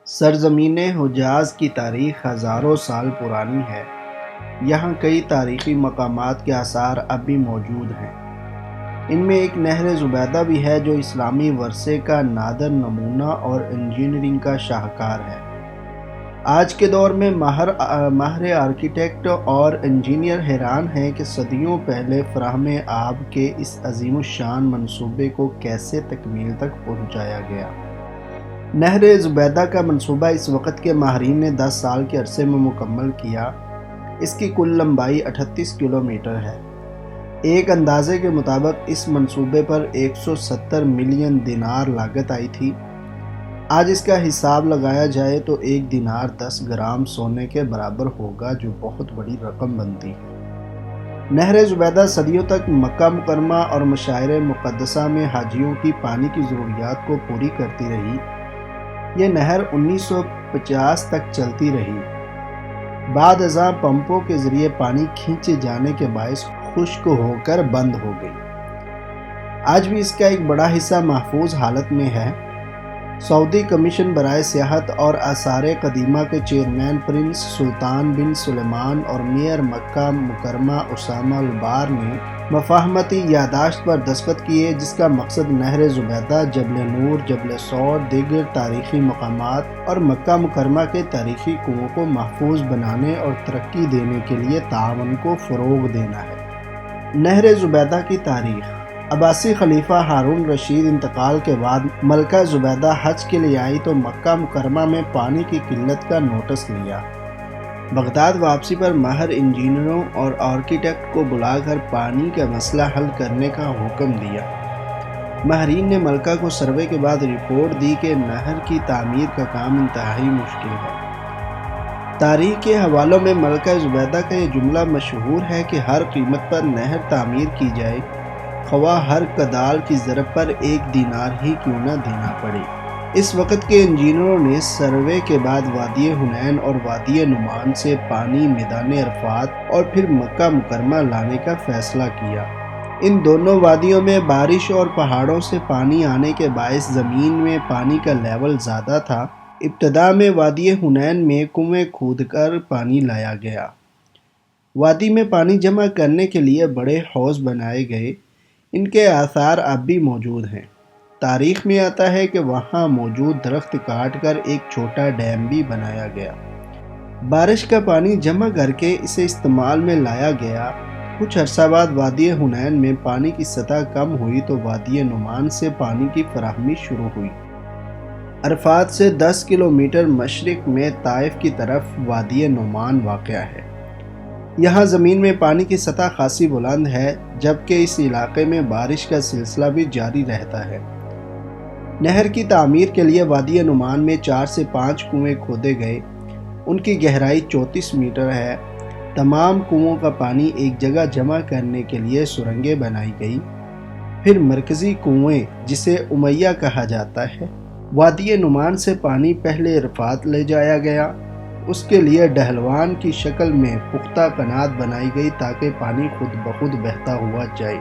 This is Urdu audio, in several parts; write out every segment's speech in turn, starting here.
سرزمین حجاز کی تاریخ ہزاروں سال پرانی ہے۔ یہاں کئی تاریخی مقامات کے آثار اب بھی موجود ہیں۔ ان میں ایک نہر زبیدہ بھی ہے جو اسلامی ورثے کا نادر نمونہ اور انجینئرنگ کا شاہکار ہے۔ آج کے دور میں ماہر آرکیٹیکٹ اور انجینئر حیران ہیں کہ صدیوں پہلے فراہم آب کے اس عظیم الشان منصوبے کو کیسے تکمیل تک پہنچایا گیا۔ نہر زبیدہ کا منصوبہ اس وقت کے ماہرین نے 10 سال کے عرصے میں مکمل کیا۔ اس کی کل لمبائی 38 کلومیٹر ہے۔ ایک اندازے کے مطابق اس منصوبے پر 170 ملین دینار لاگت آئی تھی۔ آج اس کا حساب لگایا جائے تو ایک دینار 10 گرام سونے کے برابر ہوگا، جو بہت بڑی رقم بنتی ہے۔ نہر زبیدہ صدیوں تک مکہ مکرمہ اور مشاعر مقدسہ میں حاجیوں کی پانی کی ضروریات کو پوری کرتی رہی۔ یہ نہر 1950 تک چلتی رہی۔ بعد ازاں پمپوں کے ذریعے پانی کھینچے جانے کے باعث خشک ہو کر بند ہو گئی۔ آج بھی اس کا ایک بڑا حصہ محفوظ حالت میں ہے۔ سعودی کمیشن برائے سیاحت اور آثار قدیمہ کے چیئرمین پرنس سلطان بن سلیمان اور میئر مکہ مکرمہ اسامہ البار نے مفاہمتی یادداشت پر دستخط کیے، جس کا مقصد نہر زبیدہ، جبل نور، جبل سور، دیگر تاریخی مقامات اور مکہ مکرمہ کے تاریخی کنووں کو محفوظ بنانے اور ترقی دینے کے لیے تعاون کو فروغ دینا ہے۔ نہر زبیدہ کی تاریخ۔ عباسی خلیفہ ہارون رشید انتقال کے بعد ملکہ زبیدہ حج کے لیے آئی تو مکہ مکرمہ میں پانی کی قلت کا نوٹس لیا۔ بغداد واپسی پر ماہر انجینئروں اور آرکیٹیکٹ کو بلا کر پانی کا مسئلہ حل کرنے کا حکم دیا۔ ماہرین نے ملکہ کو سروے کے بعد رپورٹ دی کہ نہر کی تعمیر کا کام انتہائی مشکل ہے۔ تاریخ کے حوالوں میں ملکہ زبیدہ کا یہ جملہ مشہور ہے کہ ہر قیمت پر نہر تعمیر کی جائے، خواہ ہر کدال کی ضرب پر 1 دینار ہی کیوں نہ دینا پڑے۔ اس وقت کے انجینئروں نے سروے کے بعد وادی حنین اور وادی نعمان سے پانی میدان عرفات اور پھر مکہ مکرمہ لانے کا فیصلہ کیا۔ ان دونوں وادیوں میں بارش اور پہاڑوں سے پانی آنے کے باعث زمین میں پانی کا لیول زیادہ تھا۔ ابتدا میں وادی حنین میں کنویں کھود کر پانی لایا گیا۔ وادی میں پانی جمع کرنے کے لیے بڑے حوض بنائے گئے۔ ان کے آثار اب بھی موجود ہیں۔ تاریخ میں آتا ہے کہ وہاں موجود درخت کاٹ کر ایک چھوٹا ڈیم بھی بنایا گیا۔ بارش کا پانی جمع کر کے اسے استعمال میں لایا گیا۔ کچھ عرصہ بعد وادی حنین میں پانی کی سطح کم ہوئی تو وادی نعمان سے پانی کی فراہمی شروع ہوئی۔ عرفات سے 10 کلومیٹر مشرق میں طائف کی طرف وادی نعمان واقع ہے۔ یہاں زمین میں پانی کی سطح خاصی بلند ہے، جبکہ اس علاقے میں بارش کا سلسلہ بھی جاری رہتا ہے۔ نہر کی تعمیر کے لیے وادی نعمان میں 4 سے 5 کنویں کھودے گئے۔ ان کی گہرائی 34 میٹر ہے۔ تمام کنووں کا پانی ایک جگہ جمع کرنے کے لیے سرنگیں بنائی گئی۔ پھر مرکزی کنویں، جسے امیہ کہا جاتا ہے، وادی نعمان سے پانی پہلے عرفات لے جایا گیا۔ اس کے لیے ڈھلوان کی شکل میں پختہ قنات بنائی گئی تاکہ پانی خود بخود بہتا ہوا جائے۔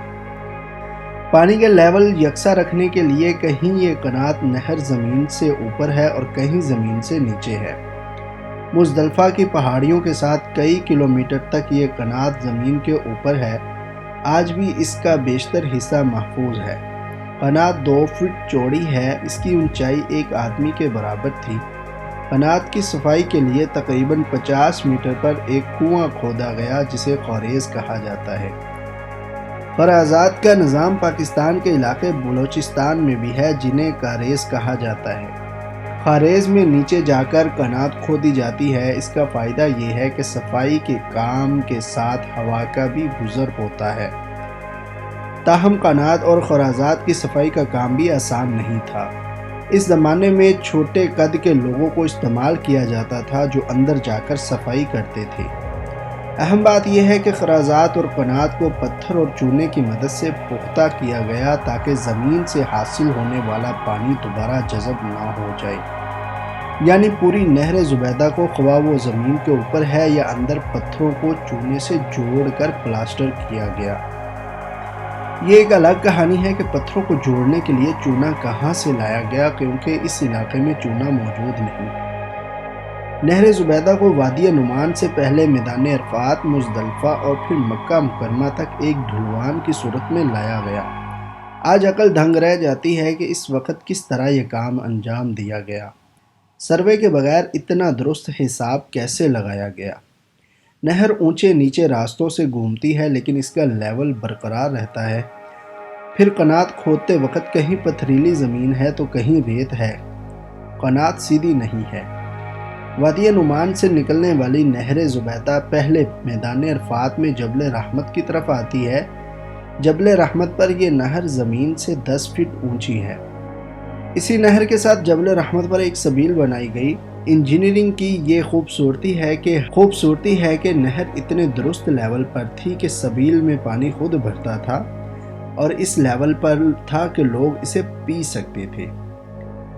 پانی کا لیول یکساں رکھنے کے لیے کہیں یہ قنات نہر زمین سے اوپر ہے اور کہیں زمین سے نیچے ہے۔ مزدلفہ کی پہاڑیوں کے ساتھ کئی کلومیٹر تک یہ قنات زمین کے اوپر ہے۔ آج بھی اس کا بیشتر حصہ محفوظ ہے۔ قنات 2 فٹ چوڑی ہے۔ اس کی اونچائی ایک آدمی کے برابر تھی۔ قنات کی صفائی کے لیے تقریباً 50 میٹر پر ایک کنواں کھودا گیا، جسے خاریز کہا جاتا ہے۔ خرازات کا نظام پاکستان کے علاقے بلوچستان میں بھی ہے، جنہیں کاریز کہا جاتا ہے۔ خاریز میں نیچے جا کر قنات کھودی جاتی ہے۔ اس کا فائدہ یہ ہے کہ صفائی کے کام کے ساتھ ہوا کا بھی گزر ہوتا ہے۔ تاہم قنات اور خرازات کی صفائی کا کام بھی آسان نہیں تھا۔ اس زمانے میں چھوٹے قد کے لوگوں کو استعمال کیا جاتا تھا جو اندر جا کر صفائی کرتے تھے۔ اہم بات یہ ہے کہ خرازات اور قنات کو پتھر اور چونے کی مدد سے پختہ کیا گیا تاکہ زمین سے حاصل ہونے والا پانی دوبارہ جذب نہ ہو جائے۔ یعنی پوری نہر زبیدہ کو، خواہ وہ زمین کے اوپر ہے یا اندر، پتھروں کو چونے سے جوڑ کر پلاسٹر کیا گیا۔ یہ ایک الگ کہانی ہے کہ پتھروں کو جوڑنے کے لیے چونا کہاں سے لایا گیا، کیونکہ اس علاقے میں چونا موجود نہیں۔ نہر زبیدہ کو وادی نعمان سے پہلے میدان عرفات، مزدلفہ اور پھر مکہ مکرمہ تک ایک ڈھلوان کی صورت میں لایا گیا۔ آج عقل دنگ رہ جاتی ہے کہ اس وقت کس طرح یہ کام انجام دیا گیا۔ سروے کے بغیر اتنا درست حساب کیسے لگایا گیا؟ نہر اونچے نیچے راستوں سے گھومتی ہے لیکن اس کا لیول برقرار رہتا ہے۔ پھر قنات کھودتے وقت کہیں پتھریلی زمین ہے تو کہیں ریت ہے، قنات سیدھی نہیں ہے۔ وادی نعمان سے نکلنے والی نہر زبیدہ پہلے میدان عرفات میں جبل رحمت کی طرف آتی ہے۔ جبل رحمت پر یہ نہر زمین سے 10 فٹ اونچی ہے۔ اسی نہر کے ساتھ جبل رحمت پر ایک سبیل بنائی گئی۔ انجینئرنگ کی یہ خوبصورتی ہے کہ نہر اتنے درست لیول پر تھی کہ سبیل میں پانی خود بھرتا تھا اور اس لیول پر تھا کہ لوگ اسے پی سکتے تھے۔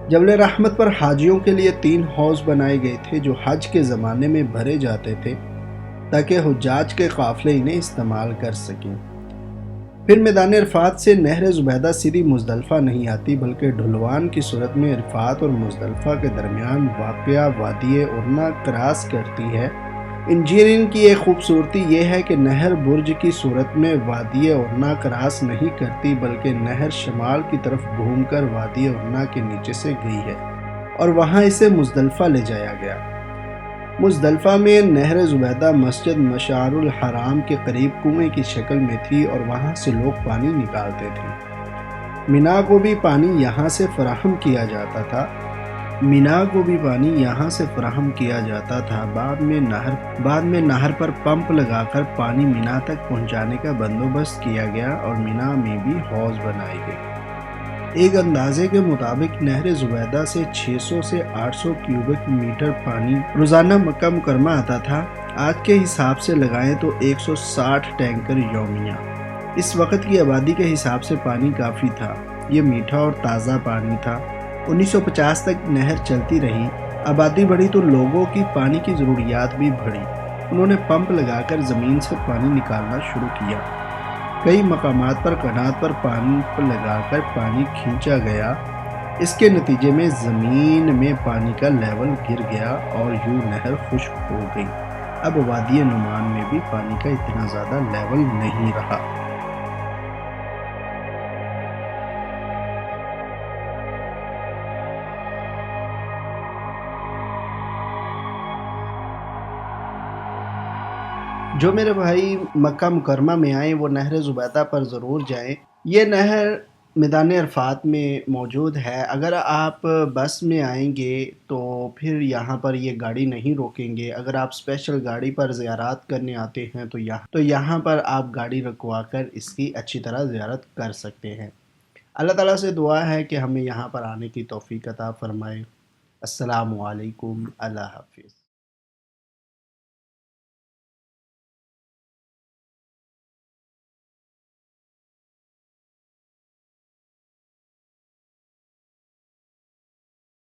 جبل رحمت پر حاجیوں کے لیے 3 حوض بنائے گئے تھے جو حج کے زمانے میں بھرے جاتے تھے تاکہ حجاج کے قافلے انہیں استعمال کر سکیں۔ پھر میدان عرفات سے نہر زبیدہ سیدھی مزدلفہ نہیں آتی بلکہ ڈھلوان کی صورت میں عرفات اور مزدلفہ کے درمیان واقع وادی ارنا کراس کرتی ہے۔ انجینئرنگ کی ایک خوبصورتی یہ ہے کہ نہر برج کی صورت میں وادی ارنا کراس نہیں کرتی بلکہ نہر شمال کی طرف گھوم کر وادی ارنا کے نیچے سے گئی ہے اور وہاں اسے مزدلفہ لے جایا گیا۔ مزدلفہ میں نہر زبیدہ مسجد مشعر الحرام کے قریب کنویں کی شکل میں تھی اور وہاں سے لوگ پانی نکالتے تھے۔ مینا کو بھی پانی یہاں سے فراہم کیا جاتا تھا۔ بعد میں نہر پر پمپ لگا کر پانی مینا تک پہنچانے کا بندوبست کیا گیا اور مینا میں بھی حوض بنائے گئے۔ ایک اندازے کے مطابق نہر زبیدہ سے 600 سے 800 کیوبک میٹر پانی روزانہ مکہ مکرمہ آتا تھا۔ آج کے حساب سے لگائیں تو 160 ٹینکر یومیہ۔ اس وقت کی آبادی کے حساب سے پانی کافی تھا۔ یہ میٹھا اور تازہ پانی تھا۔ 1950 تک نہر چلتی رہی۔ آبادی بڑھی تو لوگوں کی پانی کی ضروریات بھی بڑھی۔ انہوں نے پمپ لگا کر زمین سے پانی نکالنا شروع کیا۔ کئی مقامات پر قنات پر پمپ لگا کر پانی کھینچا گیا۔ اس کے نتیجے میں زمین میں پانی کا لیول گر گیا اور یوں نہر خشک ہو گئی۔ اب وادی نعمان میں بھی پانی کا اتنا زیادہ لیول نہیں رہا۔ جو میرے بھائی مکہ مکرمہ میں آئیں وہ نہر زبیدہ پر ضرور جائیں۔ یہ نہر میدان عرفات میں موجود ہے۔ اگر آپ بس میں آئیں گے تو پھر یہاں پر یہ گاڑی نہیں روکیں گے۔ اگر آپ اسپیشل گاڑی پر زیارات کرنے آتے ہیں تو یہاں پر آپ گاڑی رکوا کر اس کی اچھی طرح زیارت کر سکتے ہیں۔ اللہ تعالیٰ سے دعا ہے کہ ہمیں یہاں پر آنے کی توفیق عطا فرمائے۔ السلام علیکم، اللہ حافظ۔